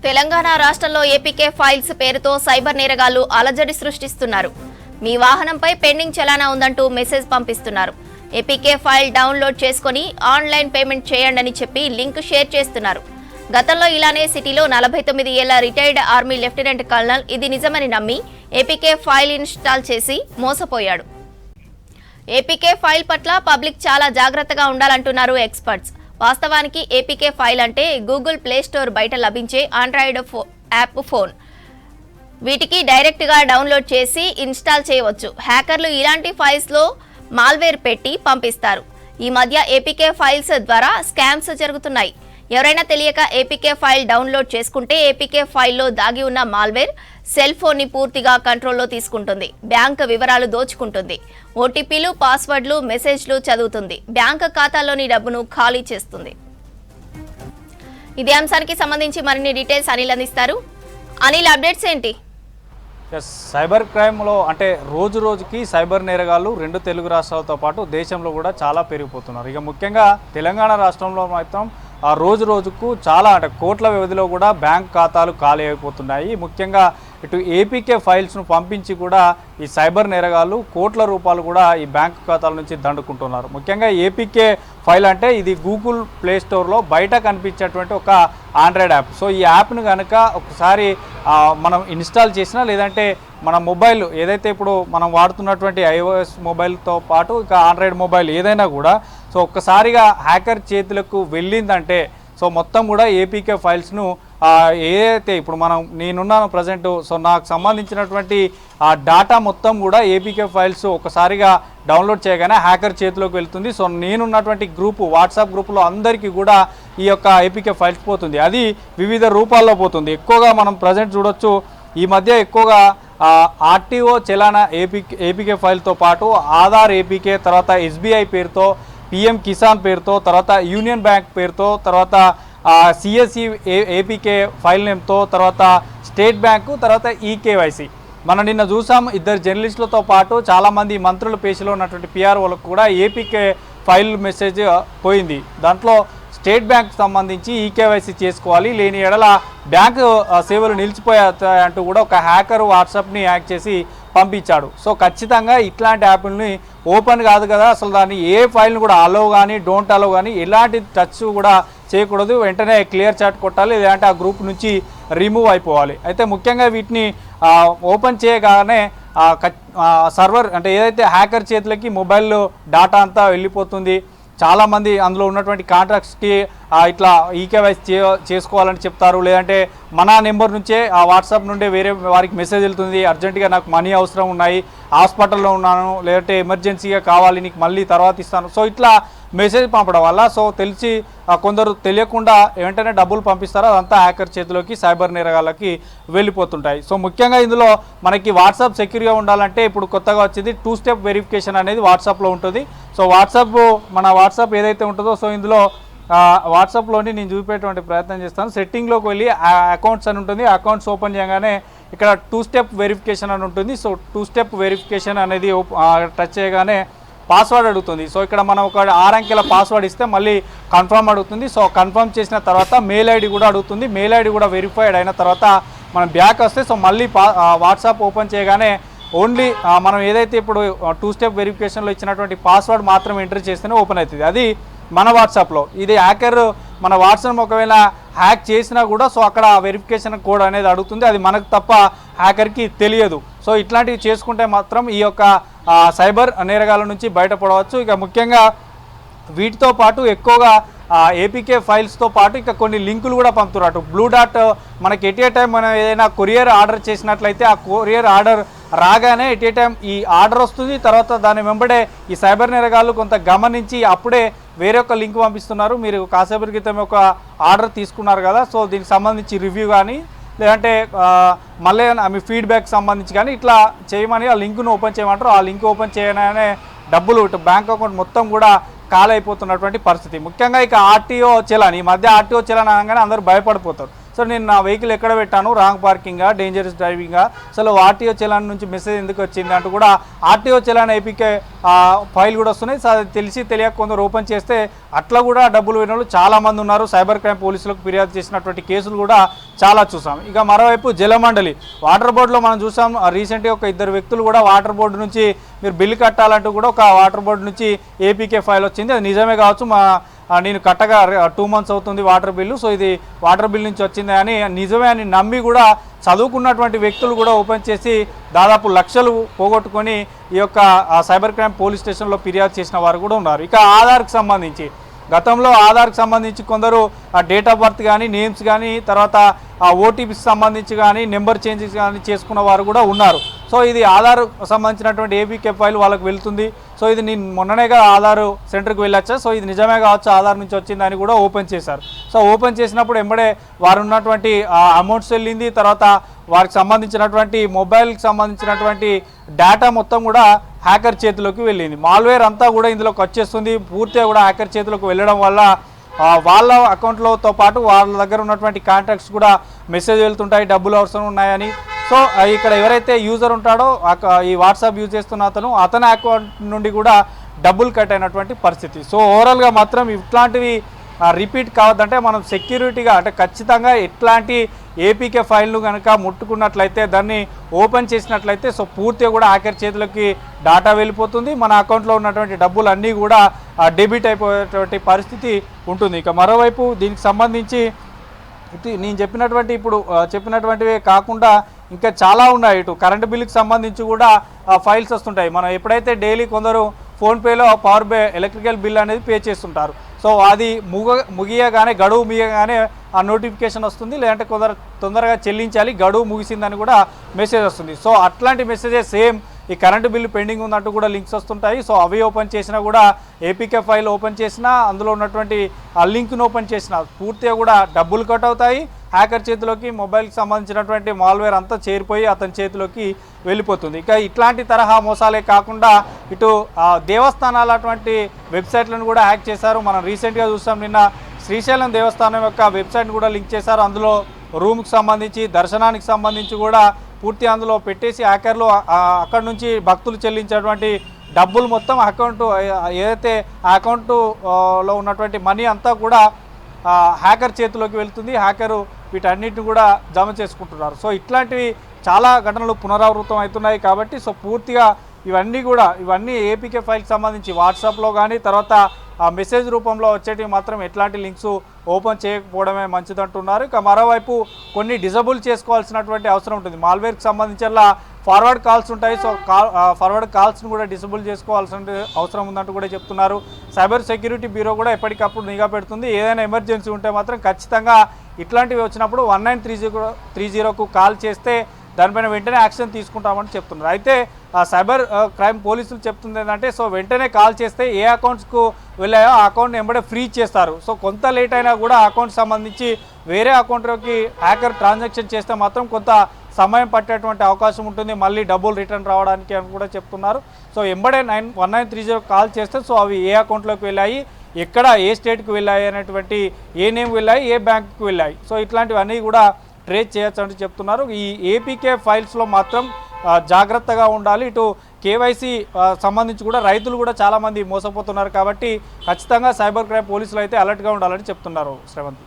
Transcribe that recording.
తెలంగాణ రాష్ట్రంలో APK files పేరుతో cyber నేరగాళ్లు అలజడి సృష్టిస్తున్నారు. మీ వాహనంపై పెండింగ్ చలానా ఉందంటూ మెసేజ్ పంపిస్తున్నారు. ఏపీకే ఫైల్ డౌన్లోడ్ చేసుకుని ఆన్లైన్ పేమెంట్ చేయండి చెప్పి లింక్ షేర్ చేస్తున్నారు. గతంలో ఇలానే సిటీలో 49 ఏళ్ల రిటైర్డ్ ఆర్మీ లెఫ్టినెంట్ కల్నల్ ఇది నిజమని నమ్మి ఏపీకే ఫైల్ ఇన్స్టాల్ చేసి మోసపోయాడు. ఏపీకే ఫైల్ పట్ల పబ్లిక్ చాలా జాగ్రత్తగా ఉండాలంటున్నారు ఎక్స్పర్ట్స్. వాస్తవానికి ఏపీకే ఫైల్ అంటే గూగుల్ ప్లే స్టోర్ బయట లభించే ఆండ్రాయిడ్ యాప్ ఫోన్. వీటికి డైరెక్ట్గా డౌన్లోడ్ చేసి ఇన్స్టాల్ చేయవచ్చు. హ్యాకర్లు ఇలాంటి ఫైల్స్లో మాల్వేర్ పెట్టి పంపిస్తారు. ఈ మధ్య ఏపీకే ఫైల్స్ ద్వారా స్కామ్స్ జరుగుతున్నాయి. ఎవరైనా తెలియక ఏపీకే ఫైల్ డౌన్లోడ్ చేసుకుంటే ఏపీకే ఫైల్లో దాగి ఉన్న మాల్వేర్ సెల్ ఫోన్ని పూర్తిగా కంట్రోల్లో తీసుకుంటుంది. బ్యాంక్ వివరాలు దోచుకుంటుంది. ఓటీపీలు, పాస్వర్డ్లు, మెసేజ్లు చదువుతుంది. బ్యాంక్ ఖాతాలోని డబ్బును ఖాళీ చేస్తుంది. ఇదే అంశానికి సంబంధించి మరిన్ని డీటెయిల్స్ అనిల్ అందిస్తారు. అనిల్, అప్డేట్స్ ఏంటి? సైబర్ క్రైమ్లో అంటే రోజు రోజుకి సైబర్ నేరగాళ్ళు రెండు తెలుగు రాష్ట్రాలతో పాటు దేశంలో కూడా చాలా పెరిగిపోతున్నారు. ఇక ముఖ్యంగా తెలంగాణ రాష్ట్రంలో మాత్రం రోజు రోజుకు చాలా అంటే కోట్ల వ్యవధిలో కూడా బ్యాంక్ ఖాతాలు ఖాళీ అయిపోతున్నాయి. ముఖ్యంగా ఇటు ఏపీకే ఫైల్స్ను పంపించి కూడా ఈ సైబర్ నేరగాళ్ళు కోట్ల రూపాయలు కూడా ఈ బ్యాంక్ ఖాతాల నుంచి దండుకుంటున్నారు. ముఖ్యంగా ఏపీకే ఫైల్ అంటే ఇది గూగుల్ ప్లే స్టోర్లో బయట కనిపించేటువంటి ఒక ఆండ్రాయిడ్ యాప్. సో ఈ యాప్ను కనుక ఒకసారి మనం ఇన్స్టాల్ చేసినా లేదంటే మన మొబైల్ ఏదైతే ఇప్పుడు మనం వాడుతున్నటువంటి ఐఓఎస్ మొబైల్తో పాటు ఇక ఆండ్రాయిడ్ మొబైల్ ఏదైనా కూడా సో ఒక్కసారిగా హ్యాకర్ చేతులకు వెళ్ళిందంటే సో మొత్తం కూడా ఏపీకే ఫైల్స్ను ఏదైతే ఇప్పుడు నేనున్నాను ప్రజెంట్, సో నాకు సంబంధించినటువంటి ఆ డాటా మొత్తం కూడా ఏపీకే ఫైల్స్ ఒకసారిగా డౌన్లోడ్ చేయగానే హ్యాకర్ చేతిలోకి వెళ్తుంది. సో నేనున్నటువంటి గ్రూపు వాట్సాప్ గ్రూపులో అందరికీ కూడా ఈ యొక్క ఏపీకే ఫైల్స్ పోతుంది. అది వివిధ రూపాల్లో పోతుంది. ఎక్కువగా మనం ప్రజెంట్ చూడొచ్చు, ఈ మధ్య ఎక్కువగా ఆర్టీఓ చలానా ఏపీకే ఫైల్తో పాటు ఆధార్ ఏపీకే, తర్వాత ఎస్బీఐ పేరుతో, పిఎం కిసాన్ పేరుతో, తర్వాత యూనియన్ బ్యాంక్ పేరుతో, తర్వాత సిఎస్సి ఏపీకే ఫైల్ నేమ్తో, తర్వాత స్టేట్ బ్యాంకు, తర్వాత ఈకేవైసీ. మనం నిన్న చూసాం ఇద్దరు జర్నలిస్టులతో పాటు చాలామంది మంత్రుల పేజీలో ఉన్నటువంటి పిఆర్ఓలకు కూడా ఏపీకే ఫైల్ మెసేజ్ పోయింది. దాంట్లో స్టేట్ బ్యాంక్ సంబంధించి ఈకేవైసీ చేసుకోవాలి, లేని ఎడల బ్యాంకు సేవలు నిలిచిపోయాయంటూ కూడా ఒక హ్యాకర్ వాట్సాప్ని హ్యాక్ చేసి పంపించాడు. సో ఖచ్చితంగా ఇట్లాంటి యాప్ని ఓపెన్ కాదు కదా, అసలు దాన్ని ఏ ఫైల్ని కూడా అలో కానీ డోంట్ అలో కానీ ఎలాంటి టచ్ కూడా చేయకూడదు. వెంటనే క్లియర్ చాట్ కొట్టాలి, లేదంటే ఆ గ్రూప్ నుంచి రిమూవ్ అయిపోవాలి. అయితే ముఖ్యంగా వీటిని ఓపెన్ చేయగానే సర్వర్ అంటే ఏదైతే హ్యాకర్ చేతులకి మొబైల్లో డాటా అంతా వెళ్ళిపోతుంది. చాలామంది అందులో ఉన్నటువంటి కాంట్రాక్ట్స్కి ఇట్లా ఈకేవైసీ చేసుకోవాలని చెప్తారు, లేదంటే మన నెంబర్ నుంచే ఆ వాట్సాప్ నుండే వేరే వారికి మెసేజ్ వెళ్తుంది, అర్జెంటుగా నాకు మనీ అవసరం ఉన్నాయి, హాస్పిటల్లో ఉన్నాను, లేదంటే ఎమర్జెన్సీగా కావాలి, నీకు మళ్ళీ తర్వాత ఇస్తాను. సో ఇట్లా మెసేజ్ పంపడం వల్ల సో తెలిసి కొందరు తెలియకుండా వెంటనే డబ్బులు పంపిస్తారో అదంతా హ్యాకర్ చేతిలోకి సైబర్ నేరగాళ్ళకి వెళ్ళిపోతుంటాయి. సో ముఖ్యంగా ఇందులో మనకి వాట్సాప్ సెక్యూర్గా ఉండాలంటే ఇప్పుడు కొత్తగా వచ్చింది 2 స్టెప్ వెరిఫికేషన్ అనేది వాట్సాప్లో ఉంటుంది. సో మన వాట్సాప్ ఏదైతే ఉంటుందో సో ఇందులో వాట్సాప్లోని నేను చూపేటువంటి ప్రయత్నం చేస్తాను. సెట్టింగ్లోకి వెళ్ళి అకౌంట్స్ అని ఉంటుంది. అకౌంట్స్ ఓపెన్ చేయగానే ఇక్కడ 2 స్టెప్ వెరిఫికేషన్ అని ఉంటుంది. సో 2 స్టెప్ వెరిఫికేషన్ అనేది టచ్ చేయగానే పాస్వర్డ్ అడుగుతుంది. సో ఇక్కడ మనం ఒక 6 అంకెల పాస్వర్డ్ ఇస్తే మళ్ళీ కన్ఫర్మ్ అడుగుతుంది. సో కన్ఫర్మ్ చేసిన తర్వాత మెయిల్ ఐడి కూడా అడుగుతుంది. మెయిల్ ఐడి కూడా వెరిఫైడ్ అయిన తర్వాత మనం బ్యాక్ వస్తే సో మళ్ళీ వాట్సాప్ ఓపెన్ చేయగానే ఓన్లీ మనం ఏదైతే ఇప్పుడు 2 స్టెప్ వెరిఫికేషన్లో ఇచ్చినటువంటి పాస్వర్డ్ మాత్రం ఎంటర్ చేస్తేనే ఓపెన్ అవుతుంది. అది మన వాట్సాప్లో. ఇది హ్యాకర్ మన వాట్సాప్ ఒకవేళ హ్యాక్ చేసినా కూడా సో అక్కడ వెరిఫికేషన్ కోడ్ అనేది అడుగుతుంది. అది మనకు తప్ప హ్యాకర్కి తెలియదు. సో ఇట్లాంటివి చేసుకుంటే మాత్రం ఈ యొక్క సైబర్ నేరగాల నుంచి బయటపడవచ్చు. ఇక ముఖ్యంగా వీటితో పాటు ఎక్కువగా ఏపీకే ఫైల్స్తో పాటు ఇక కొన్ని లింకులు కూడా పంపుతున్నారు. బ్లూ డాట్ మనకి ఎట్ ఏ టైం మనం ఏదైనా కొరియర్ ఆర్డర్ చేసినట్లయితే ఆ కొరియర్ ఆర్డర్ రాగానే ఎట్ ఏ టైం ఈ ఆర్డర్ వస్తుంది. తర్వాత దాని వెంబడే ఈ సైబర్ నేరగాళ్ళు కొంత గమనించి అప్పుడే వేరే ఒక లింక్ పంపిస్తున్నారు. మీరు కాసేపటి క్రితం ఒక ఆర్డర్ తీసుకున్నారు కదా, సో దీనికి సంబంధించి రివ్యూ కానీ లేదంటే మళ్ళీ మీ ఫీడ్బ్యాక్ సంబంధించి కానీ ఇట్లా చేయమని ఆ లింక్ను ఓపెన్ చేయమంటారు. ఆ లింక్ ఓపెన్ చేయగానే డబ్బులు ఇటు బ్యాంక్ అకౌంట్ మొత్తం కూడా ఖాళీ అయిపోతున్నటువంటి పరిస్థితి. ముఖ్యంగా ఇక ఆర్టీఓ చలాన్, ఈ మధ్య ఆర్టీఓ చలాన్ అనగానే అందరూ భయపడిపోతారు. సో నేను నా వెహికల్ ఎక్కడ పెట్టాను, రాంగ్ పార్కింగా, డేంజరస్ డ్రైవింగా, అసలు ఆర్టీఓ చలాన్ నుంచి మెసేజ్ ఎందుకు వచ్చింది అంటూ కూడా ఆర్టీఓ చలాన్ ఏపీకే ఫైల్ కూడా వస్తున్నాయి. సో అది తెలిసి తెలియక కొందరు ఓపెన్ చేస్తే అట్లా కూడా డబ్బులు పోయిన వాళ్ళు చాలామంది ఉన్నారు. సైబర్ క్రైమ్ పోలీసులకు ఫిర్యాదు చేసినటువంటి కేసులు కూడా చాలా చూసాం. ఇక మరోవైపు జలమండలి వాటర్ బోర్డులో మనం చూసాం రీసెంట్గా ఒక 2 వ్యక్తులు కూడా వాటర్ బోర్డు నుంచి మీరు బిల్లు కట్టాలంటూ కూడా ఒక వాటర్ బోర్డు నుంచి ఏపీకే ఫైల్ వచ్చింది. అది నిజమే కావచ్చు, నేను కట్టగా 2 months అవుతుంది వాటర్ బిల్లు, సో ఇది వాటర్ బిల్ నుంచి వచ్చింది అని నిజమే అని నమ్మి కూడా చదువుకున్నటువంటి వ్యక్తులు కూడా ఓపెన్ చేసి దాదాపు లక్షలు పోగొట్టుకొని ఈ యొక్క సైబర్ క్రైమ్ పోలీస్ స్టేషన్లో ఫిర్యాదు చేసిన వారు కూడా ఉన్నారు. ఇక ఆధార్కి సంబంధించి గతంలో ఆధార్కి సంబంధించి కొందరు ఆ డేట్ ఆఫ్ బర్త్ కానీ, నేమ్స్ కానీ, తర్వాత ఆ ఓటీపీకి సంబంధించి కానీ, నెంబర్ చేంజెస్ కానీ చేసుకున్న వారు కూడా ఉన్నారు. సో ఇది ఆధార్ సంబంధించినటువంటి ఏపీకే ఫైల్ వాళ్ళకి వెళ్తుంది. సో ఇది నేను మొన్ననేగా ఆధార్ సెంటర్కి వెళ్ళొచ్చా, సో ఇది నిజమే కావచ్చు, ఆధార్ నుంచి వచ్చిందని కూడా ఓపెన్ చేశారు. సో ఓపెన్ చేసినప్పుడు ఎంబడే వారు ఉన్నటువంటి అమౌంట్స్ వెళ్ళింది, తర్వాత వారికి సంబంధించినటువంటి మొబైల్కి సంబంధించినటువంటి డేటా మొత్తం కూడా హ్యాకర్ చేతిలోకి వెళ్ళింది. మాల్వేర్ అంతా కూడా ఇందులోకి వచ్చేస్తుంది. పూర్తిగా కూడా హ్యాకర్ చేతిలోకి వెళ్ళడం వల్ల వాళ్ళ అకౌంట్లతో పాటు వాళ్ళ దగ్గర ఉన్నటువంటి కాంటాక్ట్స్ కూడా మెసేజ్ వెళ్తుంటాయి, డబ్బులు అవసరం ఉన్నాయని. సో ఇక్కడ ఎవరైతే యూజర్ ఉంటాడో ఈ వాట్సాప్ యూజ్ చేస్తున్న అతని అకౌంట్ నుండి కూడా డబ్బులు కట్ అయినటువంటి పరిస్థితి. సో ఓవరాల్గా మాత్రం ఇట్లాంటివి రిపీట్ కావద్దంటే మనం సెక్యూరిటీగా అంటే ఖచ్చితంగా ఎట్లాంటి ఏపీకే ఫైల్ను కనుక ముట్టుకున్నట్లయితే, దాన్ని ఓపెన్ చేసినట్లయితే సో పూర్తిగా కూడా హ్యాకర్ చేతులకి డాటా వెళ్ళిపోతుంది, మన అకౌంట్లో ఉన్నటువంటి డబ్బులు అన్నీ కూడా డెబిట్ అయిపోయేటువంటి పరిస్థితి ఉంటుంది. ఇక మరోవైపు దీనికి సంబంధించి నేను ఇప్పుడు చెప్పినటువంటివే కాకుండా ఇంకా చాలా ఉన్నాయి. ఇటు కరెంటు బిల్లుకి సంబంధించి కూడా ఫైల్స్ వస్తుంటాయి. మనం ఎప్పుడైతే డైలీ కొందరు ఫోన్పేలో పవర్ ఎలక్ట్రికల్ బిల్ అనేది పే చేస్తుంటారు. సో అది ముగియగానే, గడువు ముగియగానే ఆ నోటిఫికేషన్ వస్తుంది, లేదంటే కొందరు తొందరగా చెల్లించాలి, గడువు ముగిసిందని కూడా మెసేజ్ వస్తుంది. సో అట్లాంటి మెసేజెస్ సేమ్ ఈ కరెంటు బిల్లు పెండింగ్ ఉన్నట్టు కూడా లింక్స్ వస్తుంటాయి. సో అవి ఓపెన్ చేసినా కూడా ఏపీకే ఫైల్ ఓపెన్ చేసినా, అందులో ఉన్నటువంటి ఆ లింక్ను ఓపెన్ చేసినా పూర్తిగా కూడా డబ్బులు కట్ అవుతాయి. హ్యాకర్ చేతిలోకి మొబైల్కి సంబంధించినటువంటి మాల్వేర్ అంతా చేరిపోయి అతని చేతిలోకి వెళ్ళిపోతుంది. ఇక ఇట్లాంటి తరహా మోసాలే కాకుండా ఇటు దేవస్థానాల అటువంటి వెబ్సైట్లను కూడా హ్యాక్ చేశారు. మనం రీసెంట్గా చూసాం, నిన్న శ్రీశైలం దేవస్థానం యొక్క వెబ్సైట్ని కూడా లింక్ చేశారు. అందులో రూమ్కి సంబంధించి, దర్శనానికి సంబంధించి కూడా పూర్తి అందులో పెట్టేసి హ్యాకర్లు అక్కడి నుంచి భక్తులు చెల్లించేటువంటి డబ్బులు మొత్తం ఏదైతే ఆ అకౌంటులో ఉన్నటువంటి మనీ అంతా కూడా హ్యాకర్ చేతిలోకి వెళ్తుంది. హ్యాకరు వీటన్నిటిని కూడా జమ చేసుకుంటున్నారు. సో ఇట్లాంటివి చాలా ఘటనలు పునరావృతం అవుతున్నాయి. కాబట్టి సో పూర్తిగా ఇవన్నీ ఏపీకే ఫైల్కి సంబంధించి వాట్సాప్లో కానీ, తర్వాత ఆ మెసేజ్ రూపంలో వచ్చేటివి మాత్రం ఎట్లాంటి లింక్స్ ఓపెన్ చేయకపోవడమే మంచిదంటున్నారు. ఇక మరోవైపు కొన్ని డిజబుల్ చేసుకోవాల్సినటువంటి అవసరం ఉంటుంది. మాల్వేర్కి సంబంధించిన ఫార్వర్డ్ కాల్స్ ఉంటాయి. సో ఫార్వర్డ్ కాల్స్ని కూడా డిజబుల్ చేసుకోవాల్సిన అవసరం ఉందంటూ కూడా చెప్తున్నారు. సైబర్ సెక్యూరిటీ బ్యూరో కూడా ఎప్పటికప్పుడు నిఘా పెడుతుంది. ఏదైనా ఎమర్జెన్సీ ఉంటే మాత్రం ఖచ్చితంగా ఇట్లాంటివి వచ్చినప్పుడు 1930కు కాల్ చేస్తే దానిపైన వెంటనే యాక్షన్ తీసుకుంటామని చెప్తున్నారు. అయితే సైబర్ క్రైమ్ పోలీసులు చెప్తుంది ఏంటంటే, సో వెంటనే కాల్ చేస్తే ఏ అకౌంట్స్కు వెళ్ళాయో ఆ అకౌంట్ని వెంబడే ఫ్రీజ్ చేస్తారు. సో కొంత లేట్ అయినా కూడా ఆ అకౌంట్ సంబంధించి వేరే అకౌంట్లోకి హ్యాకర్ ట్రాన్సాక్షన్ చేస్తే మాత్రం కొంత సమయం పట్టేటువంటి అవకాశం ఉంటుంది, మళ్ళీ డబ్బులు రిటర్న్ రావడానికి అని కూడా చెప్తున్నారు. సో వెంబడే 1930 కాల్ చేస్తే సో అవి ఏ అకౌంట్లోకి వెళ్ళాయి, ఎక్కడ ఏ స్టేట్కి వెళ్ళాయి అనేటువంటి, ఏ నేమ్ వెళ్ళాయి, ఏ బ్యాంకుకి వెళ్ళాయి, సో ఇట్లాంటివన్నీ కూడా ట్రేస్ చేయొచ్చు అని చెప్తున్నారు. ఈ ఏపీకే ఫైల్స్లో మాత్రం జాగ్రత్తగా ఉండాలి. ఇటు కేవైసీ సంబంధించి కూడా రైతులు కూడా చాలామంది మోసపోతున్నారు. కాబట్టి ఖచ్చితంగా సైబర్ క్రైమ్ పోలీసులు అయితే అలర్ట్గా ఉండాలని చెప్తున్నారు శ్రవంత్.